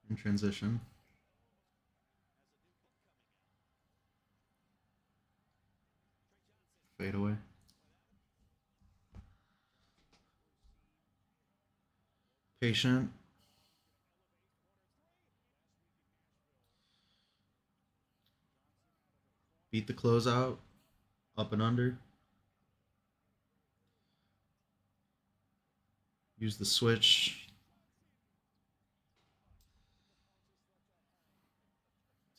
in transition. Fade away. Patient. Beat the closeout. Up and under. Use the switch.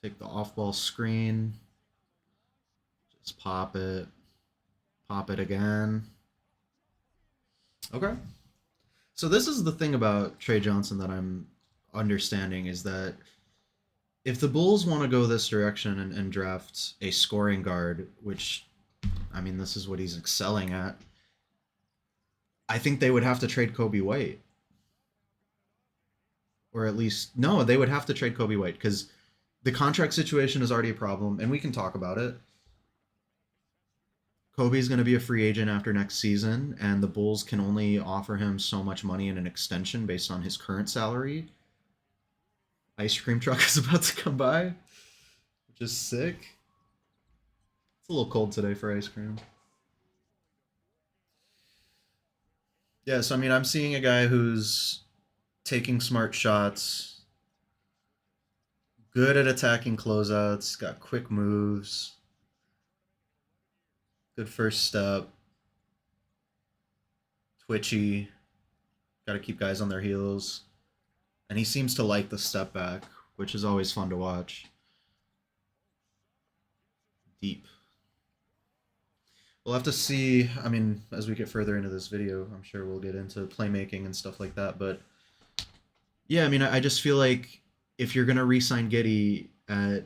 Take the off-ball screen. Just pop it. Pop it again. Okay. So this is the thing about Tre Johnson that I'm understanding is that if the Bulls want to go this direction and draft a scoring guard, which, I mean, this is what he's excelling at, I think they would have to trade Coby White. Or at least, no, they would have to trade Coby White because the contract situation is already a problem, and we can talk about it. Coby's going to be a free agent after next season, and the Bulls can only offer him so much money in an extension based on his current salary. Ice cream truck is about to come by, which is sick. It's a little cold today for ice cream. Yeah, so I mean, I'm seeing a guy who's taking smart shots, good at attacking closeouts, got quick moves, good first step, twitchy, got to keep guys on their heels. And he seems to like the step back, which is always fun to watch. Deep. We'll have to see. I mean, as we get further into this video, I'm sure we'll get into playmaking and stuff like that. But yeah, I mean, I just feel like if you're going to re sign Giddy at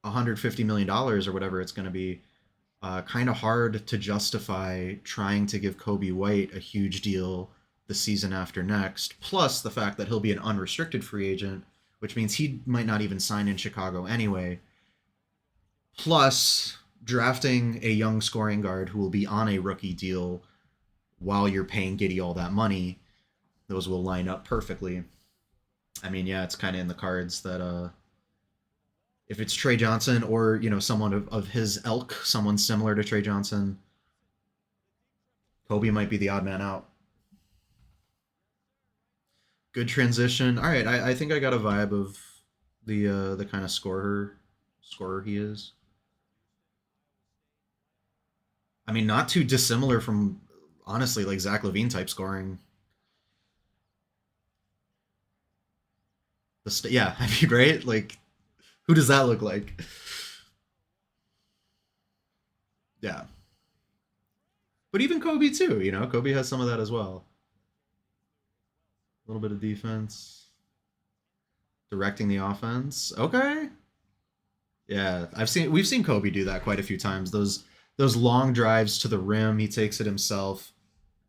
$150 million or whatever it's going to be, kind of hard to justify trying to give Coby White a huge deal the season after next, plus the fact that he'll be an unrestricted free agent, which means he might not even sign in Chicago anyway. Plus, drafting a young scoring guard who will be on a rookie deal while you're paying Giddy all that money, those will line up perfectly. I mean, yeah, it's kind of in the cards that if it's Tre Johnson or someone of his ilk, someone similar to Tre Johnson, Coby might be the odd man out. Good transition. All right, I think I got a vibe of the kind of scorer he is. I mean, not too dissimilar from honestly like Zach Levine type scoring. Yeah, I mean, right? Like, who does that look like? Yeah, but even Coby too. Coby has some of that as well. A little bit of defense, directing the offense. Okay. Yeah, we've seen Coby do that quite a few times. Those long drives to the rim, he takes it himself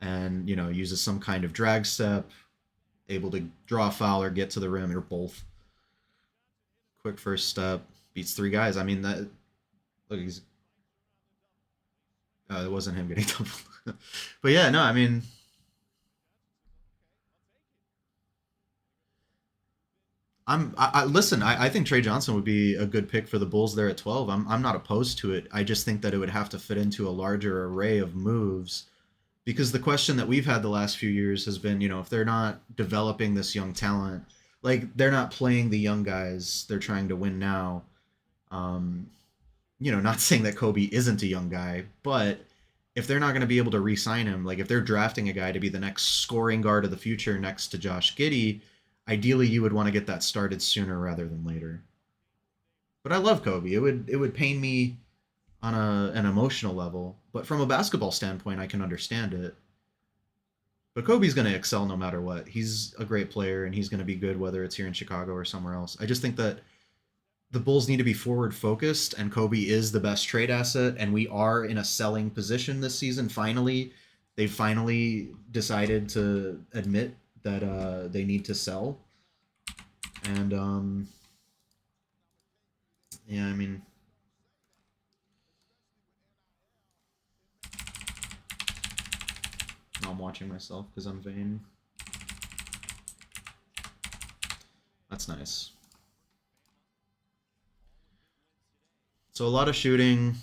and, uses some kind of drag step, able to draw a foul or get to the rim or both. Quick first step, beats three guys. I mean that look, he's it wasn't him getting doubled. But yeah, no, I mean listen. I think Tre Johnson would be a good pick for the Bulls there at 12. I'm not opposed to it. I just think that it would have to fit into a larger array of moves because the question that we've had the last few years has been, if they're not developing this young talent, like they're not playing the young guys, they're trying to win now. Um, not saying that Coby isn't a young guy, but if they're not going to be able to re-sign him, like if they're drafting a guy to be the next scoring guard of the future next to Josh Giddey, ideally you would want to get that started sooner rather than later. But I love Coby. It would pain me on an emotional level, but from a basketball standpoint, I can understand it. But Coby's going to excel no matter what. He's a great player and he's going to be good whether it's here in Chicago or somewhere else. I just think that the Bulls need to be forward focused, and Coby is the best trade asset, and we are in a selling position this season. Finally, they've finally decided to admit that they need to sell, and yeah, I mean, now I'm watching myself because I'm vain. That's nice. So a lot of shooting,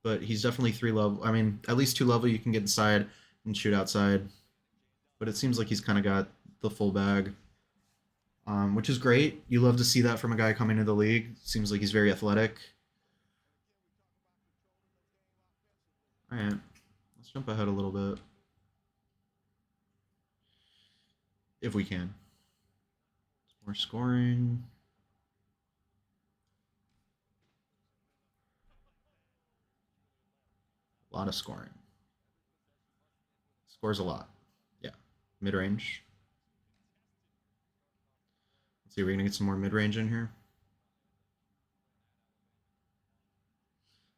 but he's definitely 3 level. I mean, at least 2 level you can get inside and shoot outside. But it seems like he's kind of got the full bag, which is great. You love to see that from a guy coming into the league. Seems like he's very athletic. All right, let's jump ahead a little bit if we can. More scoring. A lot of scoring. Scores a lot. Yeah. Mid range. Let's see, we're going to get some more mid range in here.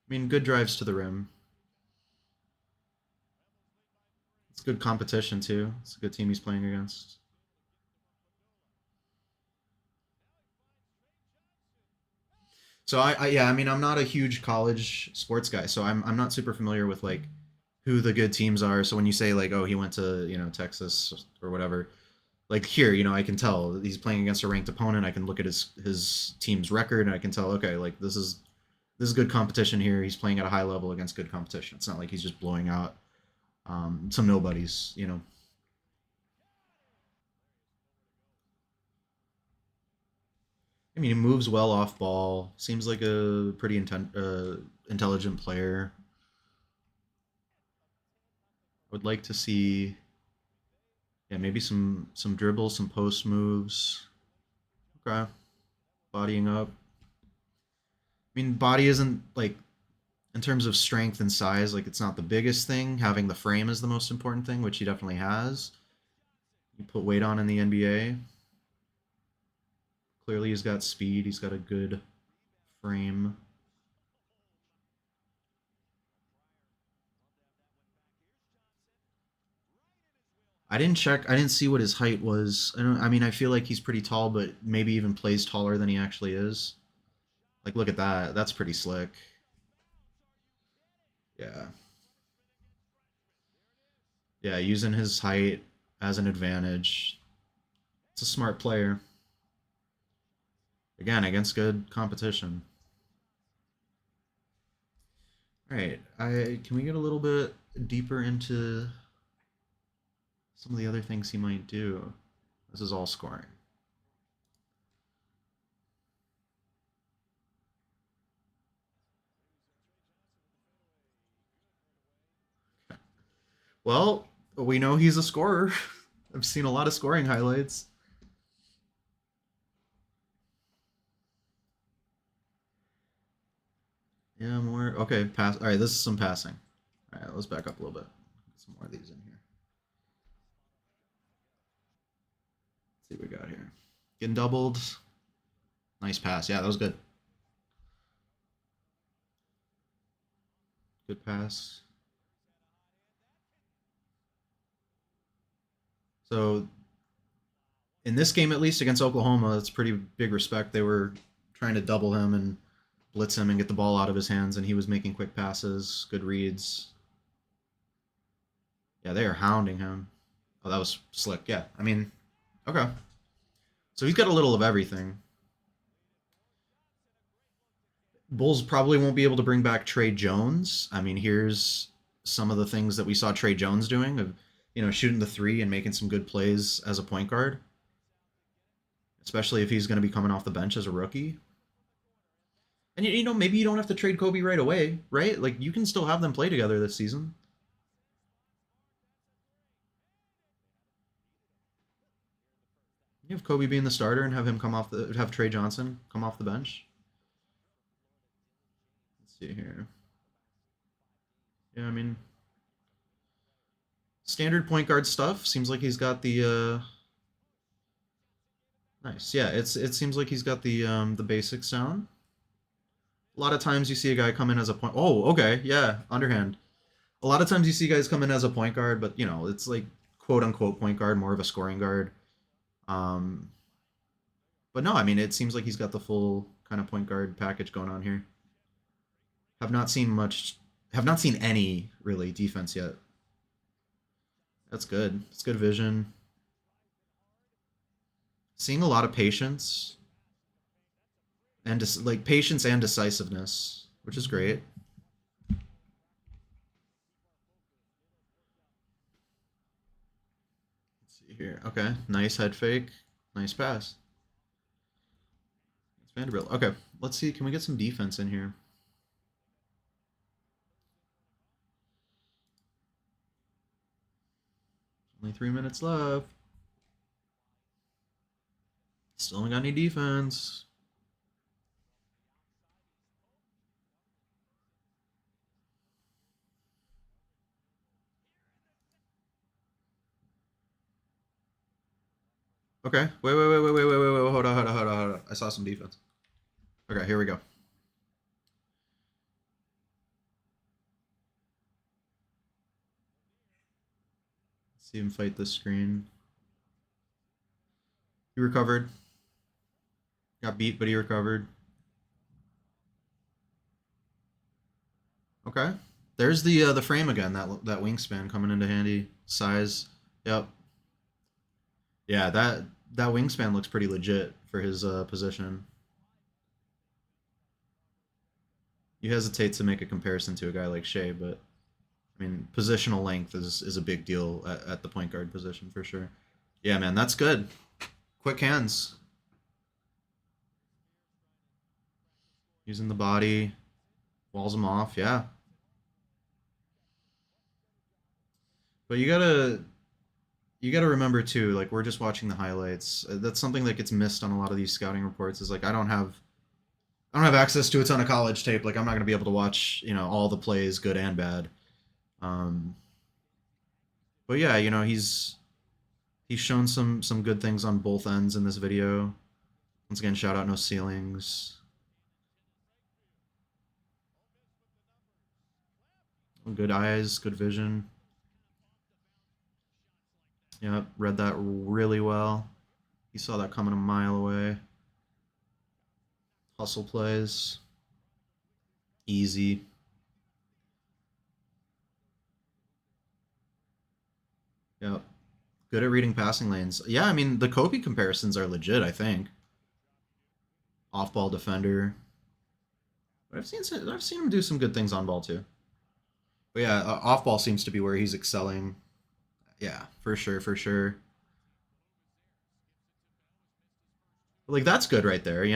I mean, good drives to the rim. It's good competition, too. It's a good team he's playing against. So yeah, I mean, I'm not a huge college sports guy, so I'm not super familiar with like who the good teams are. So when you say like, oh, he went to Texas or whatever, like here, I can tell he's playing against a ranked opponent. I can look at his team's record and I can tell, okay, like this is good competition here. He's playing at a high level against good competition. It's not like he's just blowing out some nobodies. I mean, he moves well off ball. Seems like a pretty intelligent player. I would like to see, yeah, maybe some dribbles, some post moves. Okay, bodying up. I mean, body isn't like in terms of strength and size, like it's not the biggest thing. Having the frame is the most important thing, which he definitely has. You put weight on in the NBA. Clearly, he's got speed. He's got a good frame. I didn't check. I didn't see what his height was. I don't. I mean, I feel like he's pretty tall, but maybe even plays taller than he actually is. Like, look at that. That's pretty slick. Yeah. Yeah, using his height as an advantage. It's a smart player. Again, against good competition. All right. I Can we get a little bit deeper into some of the other things he might do? This is all scoring. Well, we know he's a scorer. I've seen a lot of scoring highlights. Yeah, more. Okay, pass. All right, this is some passing. All right, let's back up a little bit. Get some more of these in here. Let's see what we got here. Getting doubled. Nice pass. Yeah, that was good. Good pass. So in this game, at least against Oklahoma, it's pretty big respect. They were trying to double him and blitz him and get the ball out of his hands, and he was making quick passes, good reads. Yeah, they are hounding him. Oh, that was slick. Yeah, I mean, okay. So he's got a little of everything. Bulls probably won't be able to bring back Tre Jones. I mean, here's some of the things that we saw Tre Jones doing of, shooting the three and making some good plays as a point guard, especially if he's going to be coming off the bench as a rookie. And maybe you don't have to trade Coby right away, right? Like you can still have them play together this season. You have Coby being the starter and have Tre Johnson come off the bench. Let's see here. Yeah, I mean, standard point guard stuff. Seems like he's got nice. Yeah, it seems like he's got the basics down. A lot of times you see a guy come in as a point. Oh, okay, yeah, underhand. A lot of times you see guys come in as a point guard, but it's like quote unquote point guard, more of a scoring guard. Um, but no, I mean it seems like he's got the full kind of point guard package going on here. Have not seen much. Have not seen any really defense yet. That's good. It's good vision. Seeing a lot of patience and like patience and decisiveness, which is great. Let's see here. Okay, nice head fake, nice pass. It's Vanderbilt. Okay, let's see. Can we get some defense in here? Only 3 minutes left. Still don't got any defense. Okay. Wait. Hold on. I saw some defense. Okay, here we go. Let's see him fight this screen. He recovered. Got beat, but he recovered. Okay. There's the frame again. That wingspan coming into handy. Size. Yep. Yeah, that wingspan looks pretty legit for his position. You hesitate to make a comparison to a guy like Shea, but I mean, positional length is a big deal at the point guard position for sure. Yeah, man, that's good. Quick hands. Using the body. Walls him off, yeah. But you gotta remember too, like we're just watching the highlights. That's something that gets missed on a lot of these scouting reports. Is like I don't have access to a ton of college tape. Like I'm not gonna be able to watch all the plays, good and bad. Um, but yeah, he's shown some good things on both ends in this video. Once again, shout out no ceilings. Good eyes, good vision. Yep, read that really well. He saw that coming a mile away. Hustle plays. Easy. Yep. Good at reading passing lanes. Yeah, I mean the Coby comparisons are legit, I think. Off ball defender. But I've seen him do some good things on ball too. But yeah, off ball seems to be where he's excelling. Yeah, for sure, for sure. Like that's good right there. He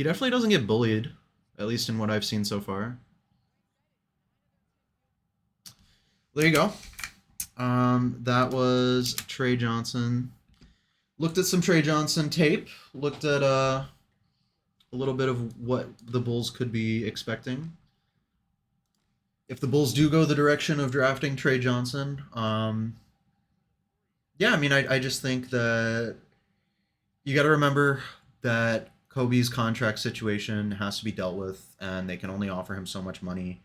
definitely doesn't get bullied, at least in what I've seen so far. There you go. That was Tre Johnson. Looked at some Tre Johnson tape. Looked at a little bit of what the Bulls could be expecting. If the Bulls do go the direction of drafting Tre Johnson, yeah, I mean, I just think that you got to remember that Coby's contract situation has to be dealt with, and they can only offer him so much money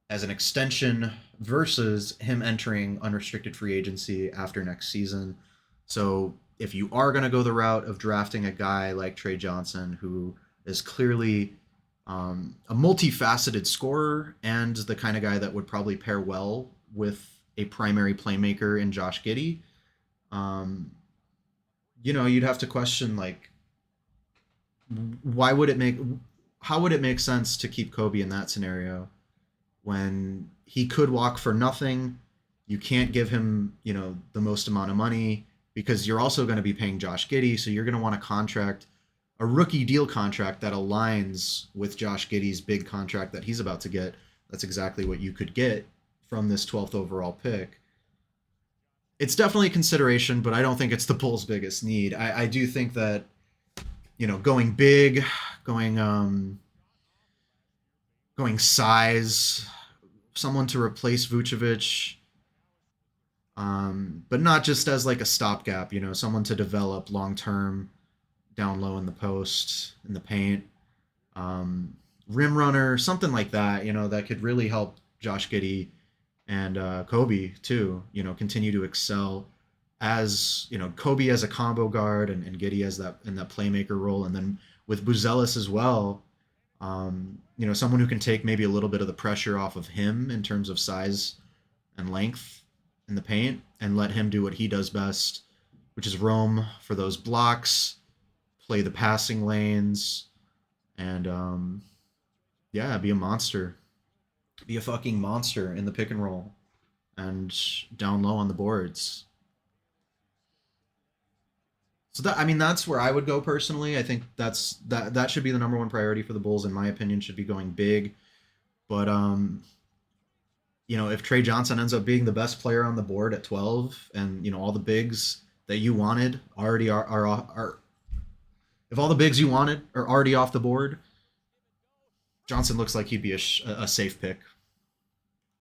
as an extension versus him entering unrestricted free agency after next season. So if you are going to go the route of drafting a guy like Tre Johnson, who is clearly a multifaceted scorer and the kind of guy that would probably pair well with a primary playmaker in Josh Giddey, um, you'd have to question like why would it make how would it make sense to keep Coby in that scenario when he could walk for nothing. You can't give him, the most amount of money because you're also going to be paying Josh Giddey, so you're going to want a rookie deal contract that aligns with Josh Giddey's big contract that he's about to get. That's exactly what you could get from this 12th overall pick. It's definitely a consideration, but I don't think it's the Bulls' biggest need. I do think that, going big, going going size, someone to replace Vucevic, but not just as like a stopgap. Someone to develop long term, down low in the post, in the paint, rim runner, something like that. That could really help Josh Giddey and Coby too. Continue to excel as Coby as a combo guard and Giddey as that in that playmaker role, and then with Buzelis as well. Someone who can take maybe a little bit of the pressure off of him in terms of size and length. in the paint and let him do what he does best, which is roam for those blocks, play the passing lanes, and yeah, be a monster. Be a fucking monster in the pick and roll and down low on the boards. So that, I mean, that's where I would go personally. I think that should be the number one priority for the Bulls, in my opinion. Should be going big. But if Tre Johnson ends up being the best player on the board at 12, and all the bigs that you wanted already are if all the bigs you wanted are already off the board, Johnson looks like he'd be a safe pick